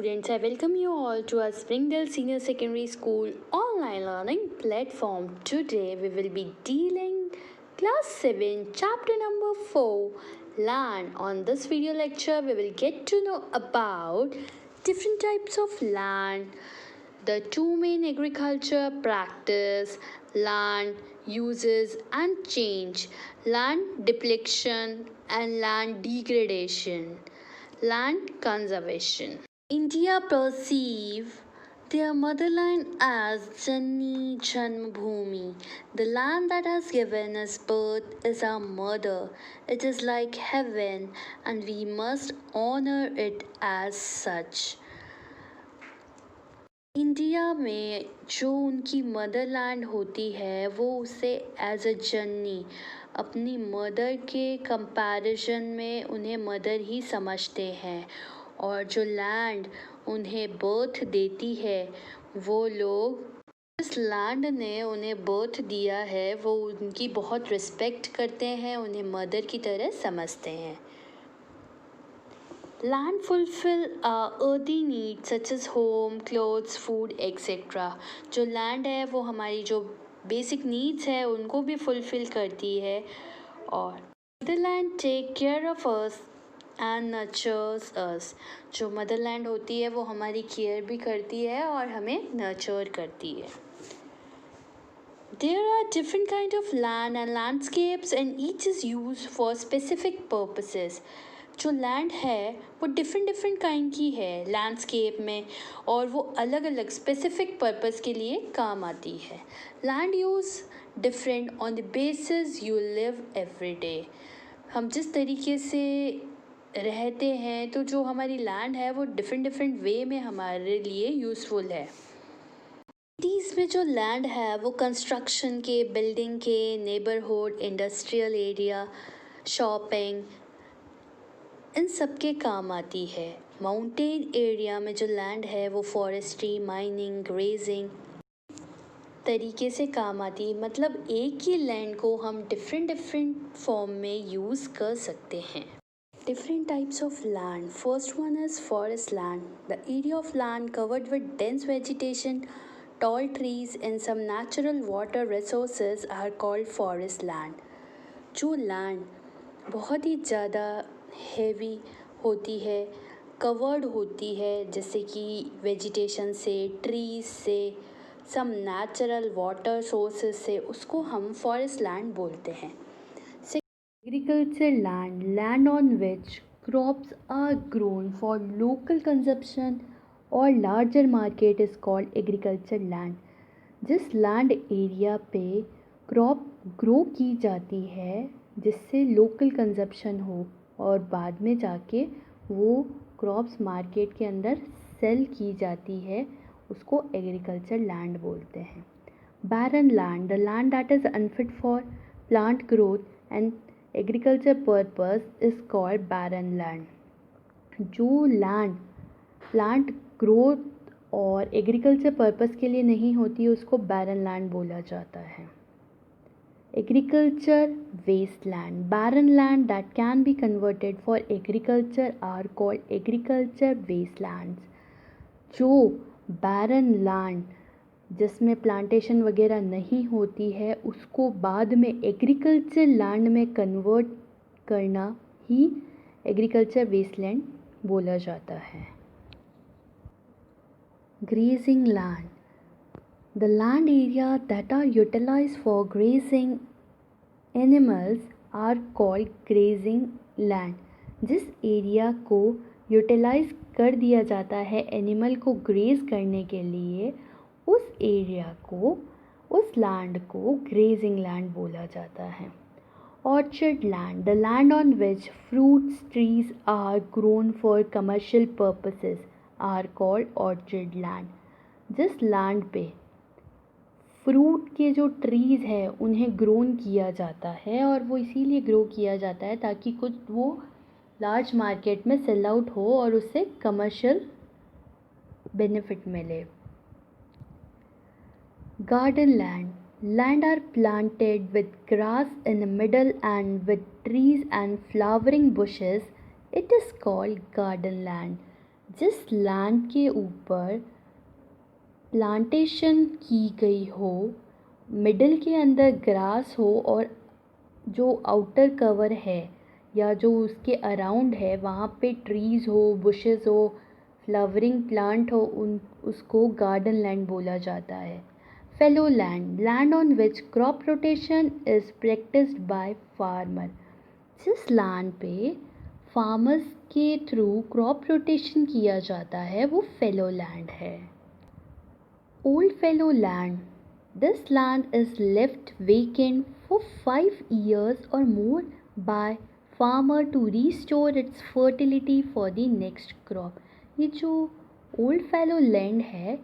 students, I welcome you all to our Springdale Senior Secondary School online learning platform. Today we will be dealing class 7 chapter number 4 land. On this video lecture we will get to know about different types of land, the two main agriculture practice, land uses and change, land depletion and land degradation, land conservation. India perceive their motherland as Janni Janmabhoomi. The land that has given us birth is our mother. It is like heaven and we must honor it as such. India में जो उनकी Motherland होती है वो उसे as a जननी अपनी mother के comparison में उन्हें मदर ही समझते हैं, और जो लैंड उन्हें बर्थ देती है वो लोग जिस लैंड ने उन्हें बर्थ दिया है वो उनकी बहुत रिस्पेक्ट करते हैं, उन्हें मदर की तरह समझते हैं. Land fulfill our earthy needs such as home, clothes, food, etc. जो लैंड है वो हमारी जो बेसिक नीड्स है उनको भी फुलफिल करती है, और motherland take care of us and nurtures us. जो मदरलैंड होती है वो हमारी केयर भी करती है और हमें नर्चर करती है. There are different kind of land and landscapes and each is used for specific purposes. जो लैंड है वो डिफरेंट काइंड की है लैंडस्केप में, और वो अलग अलग स्पेसिफिक पर्पस के लिए काम आती है. Land use different on the basis you live every day. हम जिस तरीके से रहते हैं तो जो हमारी लैंड है वो डिफरेंट वे में हमारे लिए यूज़फुल है. सिटीज़ में जो लैंड है वो कंस्ट्रक्शन के, बिल्डिंग के, नेबरहुड, इंडस्ट्रियल एरिया, शॉपिंग, इन सब के काम आती है. माउंटेन एरिया में जो लैंड है वो फॉरेस्ट्री, माइनिंग, ग्रेजिंग तरीके से काम आती है. मतलब एक ही लैंड को हम डिफरेंट फॉर्म में यूज़ कर सकते हैं. Different types of land. First one is forest land. The area of land covered with dense vegetation, tall trees and some natural water resources are called forest land. जो land बहुत ही ज़्यादा heavy होती है, covered होती है, जैसे कि vegetation से, ट्रीज से, सम नेचुरल वाटर सोर्सेस से, उसको हम फॉरेस्ट लैंड बोलते हैं. Agriculture land, land on which crops are grown for local consumption और larger market is called agriculture land. जिस लैंड एरिया पे क्रॉप ग्रो की जाती है जिससे लोकल कंजप्शन हो और बाद में जाके वो क्रॉप्स मार्केट के अंदर सेल की जाती है, उसको एग्रीकल्चर लैंड बोलते हैं. Barren land, the land that is unfit for plant growth and agriculture purpose is called barren land. जो लैंड प्लांट ग्रोथ और एग्रीकल्चर पर्पस के लिए नहीं होती उसको बैरन लैंड बोला जाता है. Agriculture wasteland. Barren land that can be converted for agriculture are called agriculture wastelands. जो barren land जिसमें प्लांटेशन वगैरह नहीं होती है उसको बाद में एग्रीकल्चर लैंड में कन्वर्ट करना ही एग्रीकल्चर वेस्टलैंड बोला जाता है. Grazing land, the land area that are utilized for grazing animals are called grazing land. जिस एरिया को यूटिलाइज कर दिया जाता है एनिमल को ग्रेज करने के लिए, उस एरिया को, उस लैंड को ग्रेजिंग लैंड बोला जाता है. Orchard land, the land on which fruits trees are grown for commercial purposes are called orchard land. जिस लैंड पे फ्रूट के जो ट्रीज़ हैं उन्हें ग्रोन किया जाता है, और वो इसीलिए ग्रो किया जाता है ताकि कुछ वो लार्ज मार्केट में सेल आउट हो और उससे कमर्शियल बेनिफिट मिले. Garden land, land are planted with grass in the middle and with trees and flowering bushes, it is called garden land. जिस लैंड के ऊपर प्लांटेशन की गई हो, मिडल के अंदर ग्रास हो और जो आउटर कवर है या जो उसके अराउंड है वहाँ पे ट्रीज़ हो, बुशेस हो, फ्लावरिंग प्लांट हो, उन उसको गार्डन लैंड बोला जाता है। Fellow land, land on which crop rotation is practised by farmer. जिस लैंड पे फार्मर्स के थ्रू क्रॉप रोटेशन किया जाता है वो फेलो लैंड है। Old fallow land. This land is left vacant for 5 years or more by farmer to restore its fertility for the next crop. ये जो ओल्ड फैलो लैंड है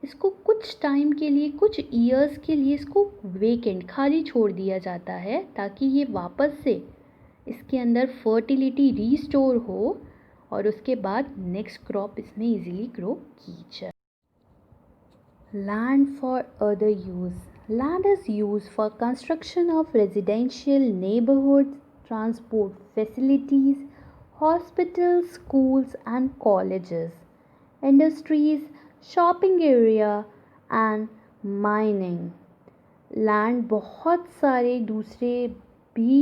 इसको कुछ टाइम के लिए, कुछ ईयर्स के लिए इसको वेकेंट खाली छोड़ दिया जाता है ताकि ये वापस से इसके अंदर फर्टिलिटी रीस्टोर हो और उसके बाद नेक्स्ट क्रॉप इसमें इजीली ग्रो की जाए। Land for other use. Land is used for construction of residential neighborhoods, transport facilities, hospitals, schools and colleges, industries, shopping area and mining. Land बहुत सारे दूसरे भी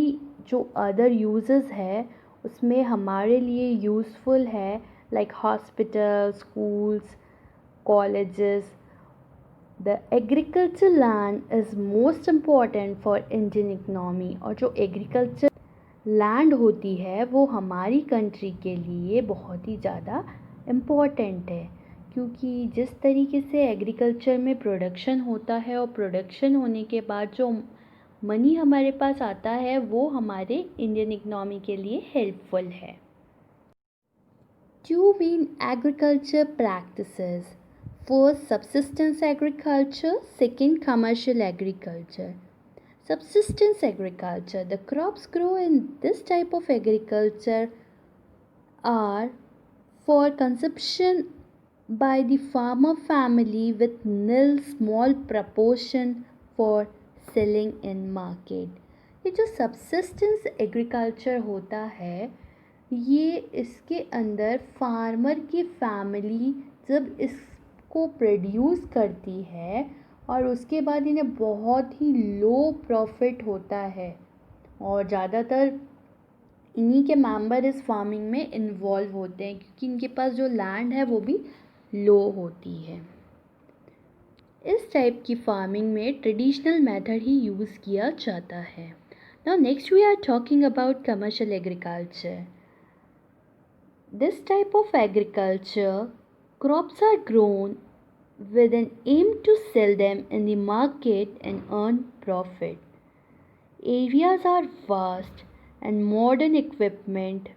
जो अदर यूजेस है उसमें हमारे लिए यूज़फुल है, like hospital, schools, colleges. The agriculture land is most important for Indian economy। और जो एग्रीकल्चर लैंड होती है वो हमारी कंट्री के लिए बहुत ही ज़्यादा इम्पॉर्टेंट है, क्योंकि जिस तरीके से एग्रीकल्चर में प्रोडक्शन होता है और प्रोडक्शन होने के बाद जो मनी हमारे पास आता है वो हमारे इंडियन इकोनॉमी के लिए हेल्पफुल है। Two main agriculture practices. First, subsistence agriculture. Second, commercial agriculture. Subsistence agriculture. The crops grow in this type of agriculture are for consumption by the farmer family with nil small proportion for selling in market. ये जो subsistence agriculture होता है ये इसके अंदर farmer की family जब इसको प्रोड्यूस करती है और उसके बाद इन्हें बहुत ही लो प्रॉफिट होता है और ज़्यादातर इन्हीं के मेंबर इस फार्मिंग में इन्वॉल्व होते हैं क्योंकि इनके पास जो लैंड है वो भी लो होती है। इस टाइप की फार्मिंग में ट्रेडिशनल मेथड ही यूज़ किया जाता है। Now next we are talking about commercial agriculture. This type of agriculture, crops are grown with an aim to sell them in the market and earn profit. Areas are vast and modern equipment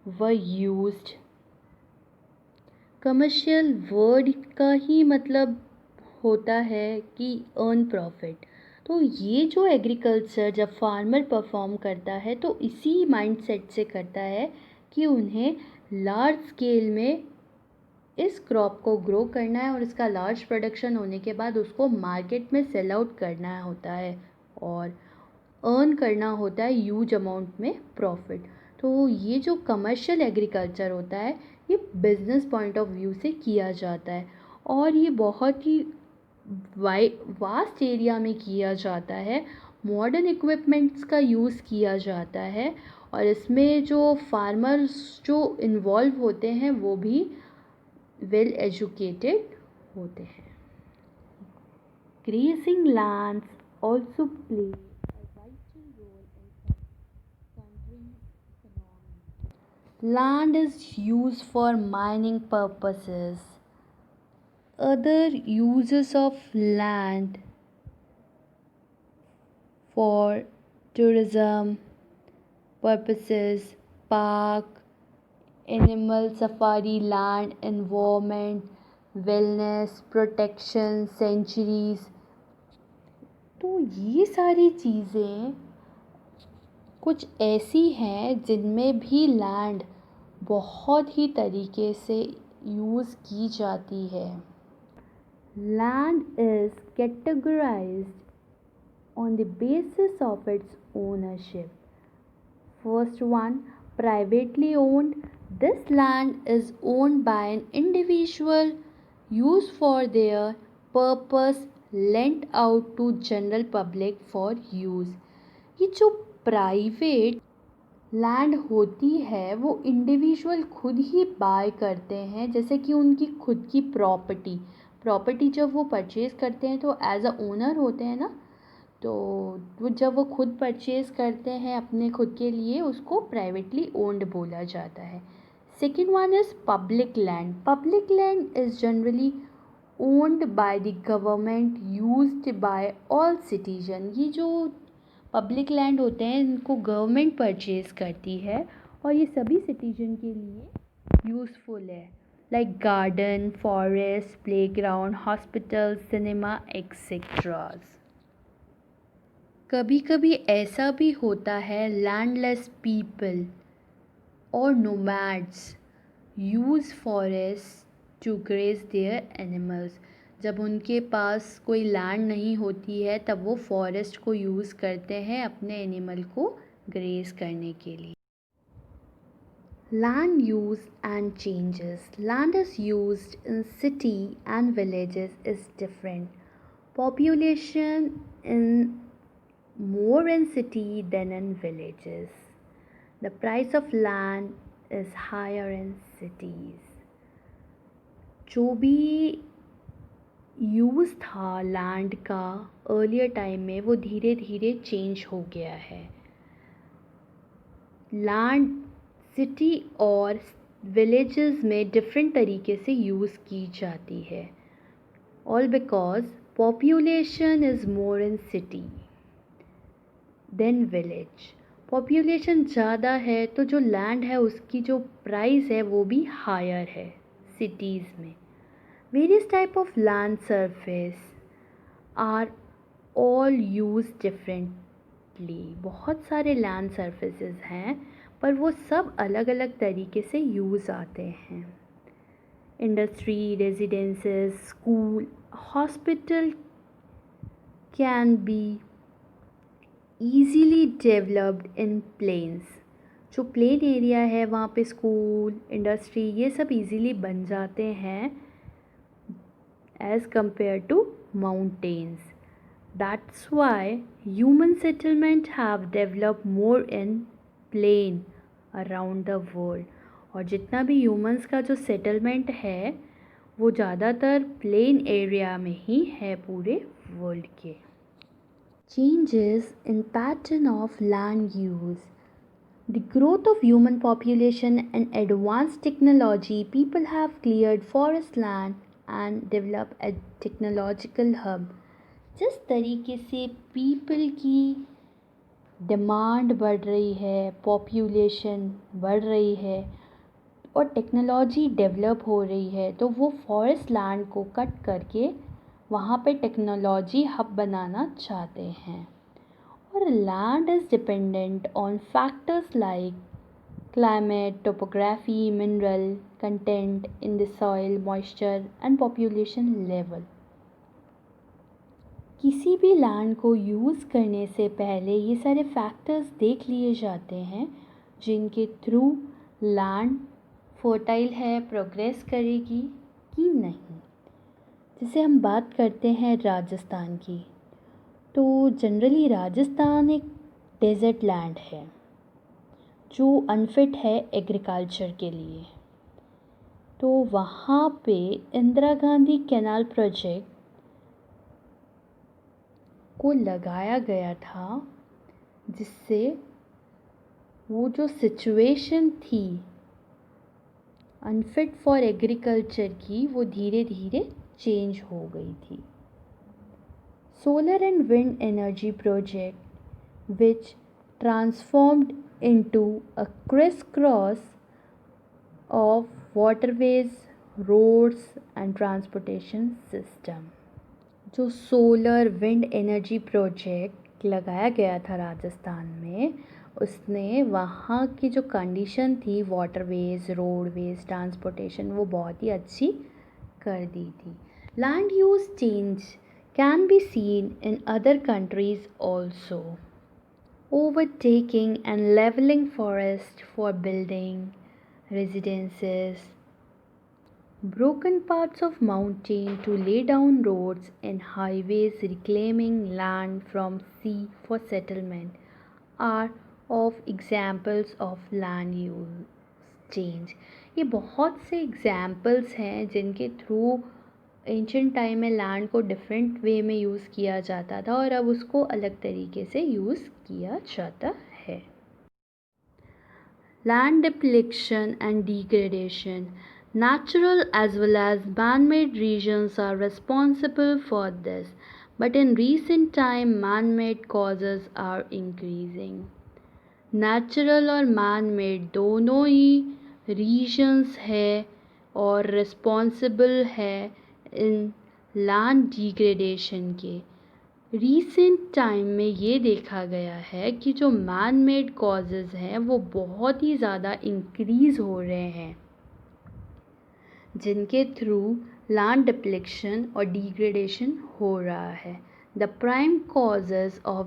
were used. Commercial word का ही मतलब होता है कि earn profit। तो ये जो agriculture जब farmer perform करता है तो इसी माइंडसेट से करता है कि उन्हें लार्ज स्केल में इस क्रॉप को ग्रो करना है और इसका लार्ज प्रोडक्शन होने के बाद उसको मार्केट में सेल आउट करना होता है और अर्न करना होता है ह्यूज अमाउंट में प्रॉफिट। तो ये जो कमर्शियल एग्रीकल्चर होता है ये बिजनेस पॉइंट ऑफ व्यू से किया जाता है और ये बहुत ही वास्ट एरिया में किया जाता है। मॉडर्न इक्विपमेंट्स का यूज़ किया जाता है और इसमें जो फार्मर्स जो इन्वॉल्व होते हैं वो भी वेल एजुकेटेड होते हैं। Grazing lands also play a vital role in country's economy. Land is used for mining purposes. Other uses of land for tourism purposes, park, animal safari, land, environment, wellness, protection, sanctuaries। तो ये सारी चीज़ें कुछ ऐसी हैं जिनमें भी land बहुत ही तरीके से यूज़ की जाती है। Land is categorised on the basis of its ownership. First one, privately owned. This land is owned by an individual, used for their purpose, lent out to general public for use. ये जो private land होती है वो individual खुद ही bye करते हैं, जैसे कि उनकी खुद की प्रॉपर्टी जब वो परचेज़ करते हैं तो एज अ ओनर होते हैं ना, तो वो जब वो खुद परचेज़ करते हैं अपने खुद के लिए, उसको प्राइवेटली ओन्ड बोला जाता है. Second one is public land. Public land is generally owned by the government, used by all citizen. ये जो पब्लिक लैंड होते हैं इनको गवर्नमेंट परचेज़ करती है और ये सभी सिटीजन के लिए यूज़फुल है, like garden, forest, playground, hospital, cinema etcetera. कभी कभी ऐसा भी होता है लैंडलेस पीपल और nomads use forest to graze their animals. जब उनके पास कोई लैंड नहीं होती है तब वो फॉरेस्ट को यूज़ करते हैं अपने एनिमल को ग्रेज करने के लिए. Land use and changes. Land is used in city and villages is different. Population in more in city than in villages. The price of land is higher in cities. जो भी use था land का earlier time में वो धीरे धीरे change हो गया है. लैंड सिटी और विलेजेस में डिफरेंट तरीके से यूज़ की जाती है. All because population is more in city than village. Population ज़्यादा है तो जो लैंड है उसकी जो प्राइस है वो भी हायर है सिटीज़ में. Various type of land surface are all use differently. बहुत सारे लैंड सरफेसेस हैं पर वो सब अलग अलग तरीके से यूज़ आते हैं. Industry, residences, school, hospital can be easily developed in plains. जो प्लेन एरिया है वहाँ पे स्कूल, इंडस्ट्री ये सब ईजीली बन जाते हैं as compare to mountains. That's why human settlement have developed more in plain around the world. और जितना भी ह्यूमंस का जो सेटलमेंट है वो ज़्यादातर प्लेन एरिया में ही है पूरे वर्ल्ड के. Changes in pattern of land use. The growth of human population and advanced technology, people have cleared forest land and developed a technological hub. जिस तरीके से पीपल की डिमांड बढ़ रही है, पॉपुलेशन बढ़ रही है और टेक्नोलॉजी डेवलप हो रही है तो वो फॉरेस्ट लैंड को कट करके वहाँ पे टेक्नोलॉजी हब बनाना चाहते हैं. और land is dependent on factors like climate, topography, mineral content in the soil, moisture and population level. किसी भी लैंड को यूज़ करने से पहले ये सारे फैक्टर्स देख लिए जाते हैं जिनके थ्रू लैंड फर्टाइल है, प्रोग्रेस करेगी कि नहीं. जैसे हम बात करते हैं राजस्थान की, तो जनरली राजस्थान एक डेजर्ट लैंड है जो अनफिट है एग्रीकल्चर के लिए. तो वहाँ पे इंदिरा गांधी कैनाल प्रोजेक्ट को लगाया गया था जिससे वो जो सिचुएशन थी अनफिट फॉर एग्रीकल्चर की वो धीरे धीरे चेंज हो गई थी. Solar and wind energy project which transformed into a criss cross of waterways, roads and transportation system. जो सोलर विंड एनर्जी प्रोजेक्ट लगाया गया था राजस्थान में उसने वहाँ की जो कंडीशन थी वाटरवेज, रोडवेज, ट्रांसपोर्टेशन वो बहुत ही अच्छी कर दी थी. Land use change can be seen in other countries also. overtaking and leveling forest for building residences, broken parts of mountain to lay down roads and highways, reclaiming land from sea for settlement are of examples of land use change. ये बहुत से examples हैं जिनके through ancient time में land को different way में use किया जाता था और अब उसको अलग तरीके से यूज़ किया जाता है. Land depletion and degradation. Natural as well as man-made regions are responsible for this, but in recent time man-made causes are increasing. Natural और man-made दोनों ही regions है और responsible है इन land degradation के. रीसेंट टाइम में ये देखा गया है कि जो मैन मेड कॉजेज़ हैं वो बहुत ही ज़्यादा इंक्रीज़ हो रहे हैं, जिनके थ्रू लैंड डिप्लेशन और डिग्रेडेशन हो रहा है. The prime causes of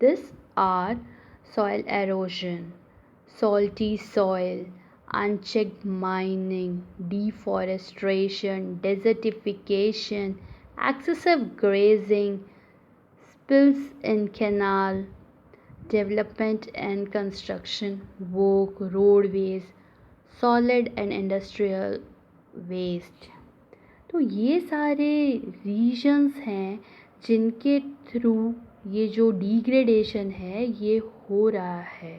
this are soil erosion, salty soil, unchecked mining, deforestation, desertification, excessive grazing, spills in canal, development and construction work, roadways, solid and industrial waste. तो ये सारे regions हैं जिनके through ये जो डिग्रेडेशन है ये हो रहा है.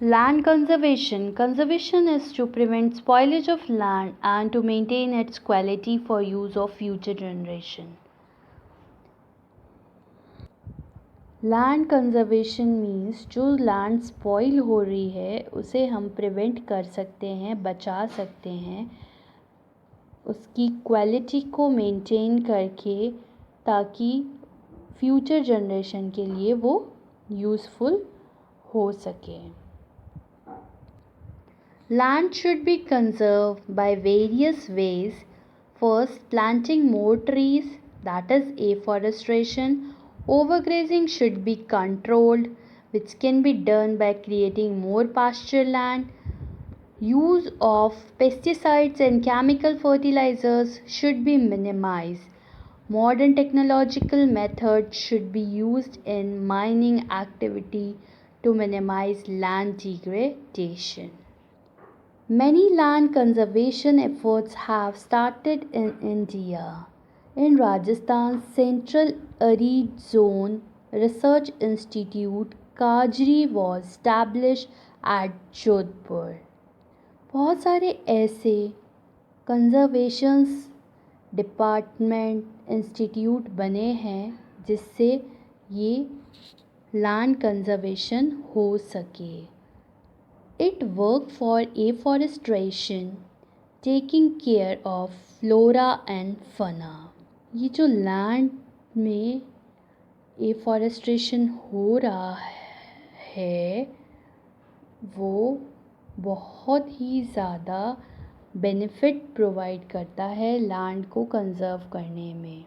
Land conservation. Conservation is to prevent spoilage of land and to maintain its quality for use of future generation. Land conservation means जो लैंड स्पॉइल हो रही है उसे हम प्रिवेंट कर सकते हैं, बचा सकते हैं, उसकी क्वालिटी को मेंटेन करके, ताकि फ्यूचर जनरेशन के लिए वो यूज़फुल हो सके. Land should be conserve by various ways. First, planting more trees, that is afforestation. Overgrazing should be controlled, which can be done by creating more pasture land. Use of pesticides and chemical fertilizers should be minimized. Modern technological methods should be used in mining activity to minimize land degradation. Many land conservation efforts have started in India. In Rajasthan, Central Arid Zone Research Institute Kajri was established at Jodhpur. बहुत सारे ऐसे conservations department, institute बने हैं जिससे ये land conservation हो सके. It work for afforestation, taking care of flora and fauna. ये जो लैंड में एफॉरेस्ट्रेशन हो रहा है वो बहुत ही ज़्यादा बेनिफिट प्रोवाइड करता है लैंड को कंज़र्व करने में.